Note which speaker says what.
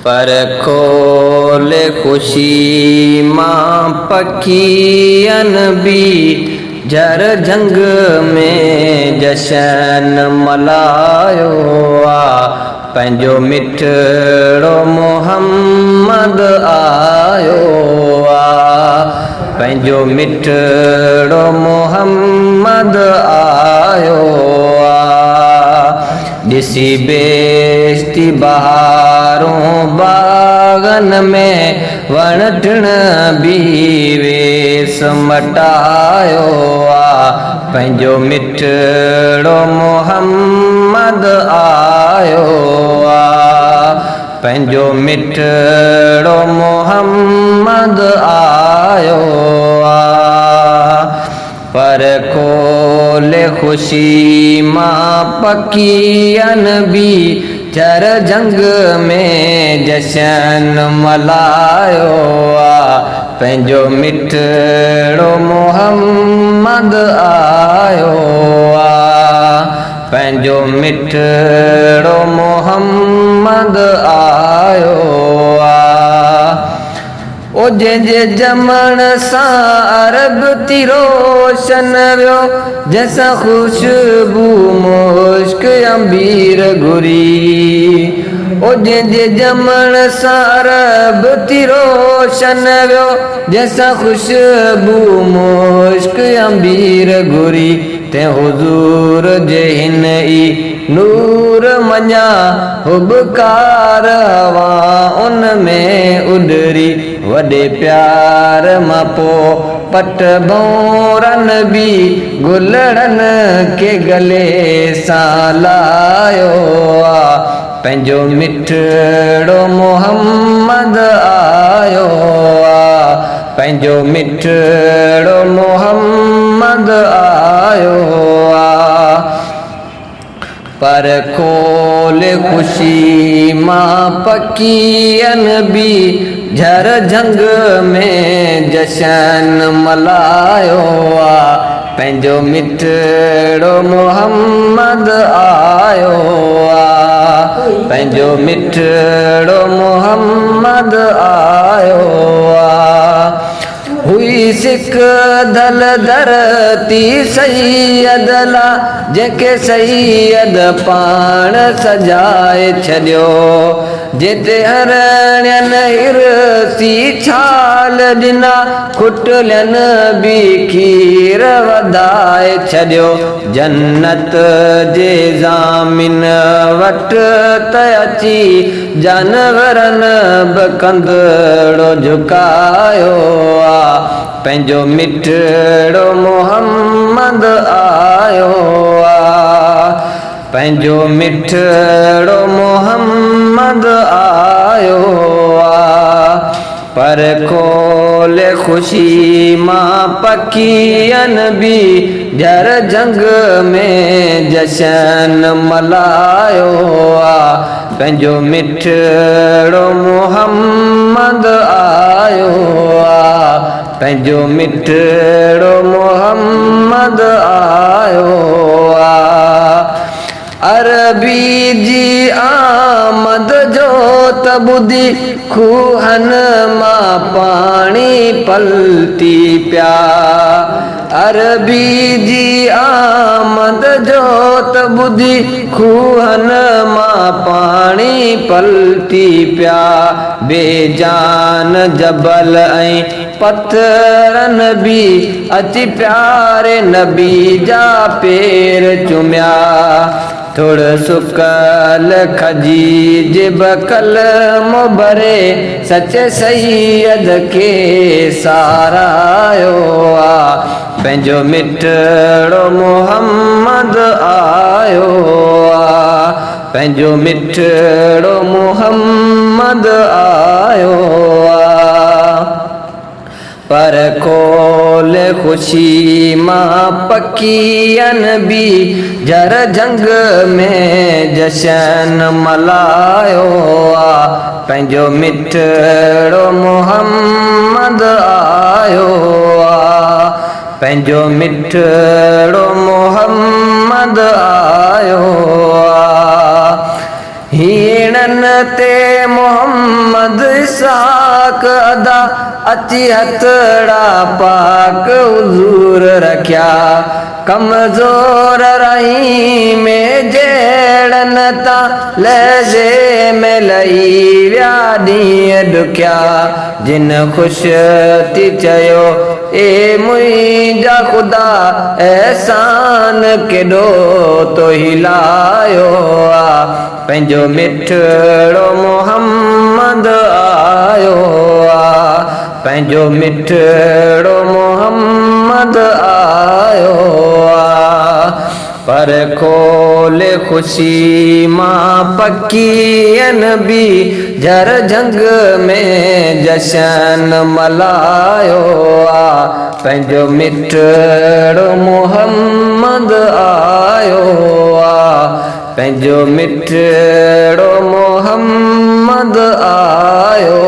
Speaker 1: पर खोले खुशी मां पखियन भी जर जंग में जशन मलायो पंहिंजो मिठड़ो मोहम्मद आयो पंहिंजो मिठड़ो मोहम्मद आयो ॾिसी बेश्ती बहारों बागन में वण टिण भी वेस मटायो पंहिंजो मिठड़ो मोहम्मद आयो पंहिंजो मिठड़ो मोहम्मद आयो पर खोले खुशी मां पखियन भी जर जंग में जशन मलायो पंहिंजो मिठड़ो मोहम्मद आयो पंहिंजो मिठड़ो मोहम्मद आयो ओ जंहिंजे ॼमण सां अरब थी रोशन वियो जंहिंसां ख़ुशबू मुश्क अंबीर घुरी ओ जंहिंजे ॼमण सां अरब थी रोशन वियो जंहिंसां ख़ुशबू मुश्क अंबीर घुरी ते हुज़ूर जे हिन ई नूर मञा हुबकार हवा उन में उडरी वॾे प्यार मां पोइ पट भौरन भी गुलड़नि के गले सां लायो पंहिंजो मिठड़ो मोहम्मद आयो पंहिंजो मिठड़ो मोहम्मद आयो पर खोले खुशी मां पखियन भी झर जंग में जशन मलायो पंहिंजो मिठड़ो मोहम्मद आयो पंहिंजो मिठड़ो मोहम्मद आयो हुई सिख दल धरती सैयद ला जेके सैयद पाण सजाए छॾियो जिते हरणियनि हिरसी छाल ॾिना खुटलियनि भी खीर वधाए छॾियो जन्नत जे ज़ामिन वटि त अची जानवरनि बि कंदड़ो झुकायो पंहिंजो मिठड़ो मोहम्मद आयो पंहिंजो मिठड़ो मोहम्मद आयो पर खोले खुशी मां पखियन भी जर जंग में जशन मलायो पंहिंजो मिठड़ो मोहम्मद आयो पंहिंजो मिठड़ो मोहम्मद आयो अरबी जी आमद जो त ॿुधी खूहनि मां पाणी पलती पिया अरबी जी आमद जो त ॿुधी खूहनि मां पाणी पलती पिया बेजान जबल ऐं पत्थरनि भी अची प्यारे नबी जा पेर चुमिया थोड़ सुकल खजीज बकल मुबरे सचे सैयद के सारायो पंहिंजो मिठड़ो मोहम्मद आयो पंहिंजो मिठड़ो मोहम्मद आयो पर खोले खुशी मां पखियन भी जर जंग में जशन मलायो पंहिंजो मिठड़ो मोहम्मद आयो पंहिंजो मिठड़ो मोहम्मद आयो हीण डेरन ते मोहम्मद इसाक अदा अची हथड़ा पाक हुजूर रखिया कमज़ोर रही में जेड़न ता लहज़े में लही विया ॾींहं ॾुखिया जिन ख़ुशि थी चयो ए मुंहिंजा ख़ुदा एहसान केॾो तो हिलायो आ पंहिंजो मिठड़ो मोहम्मद आयो आ पंहिंजो मिठड़ो मोहम्मद आयो आ पर खोले ख़ुशी मां पकी नबी जर जंग में जशन मल्हायो आ पंहिंजो मिठड़ो मोहम्मद आयो आ पंहिंजो मिठड़ो मोहम्मद आयो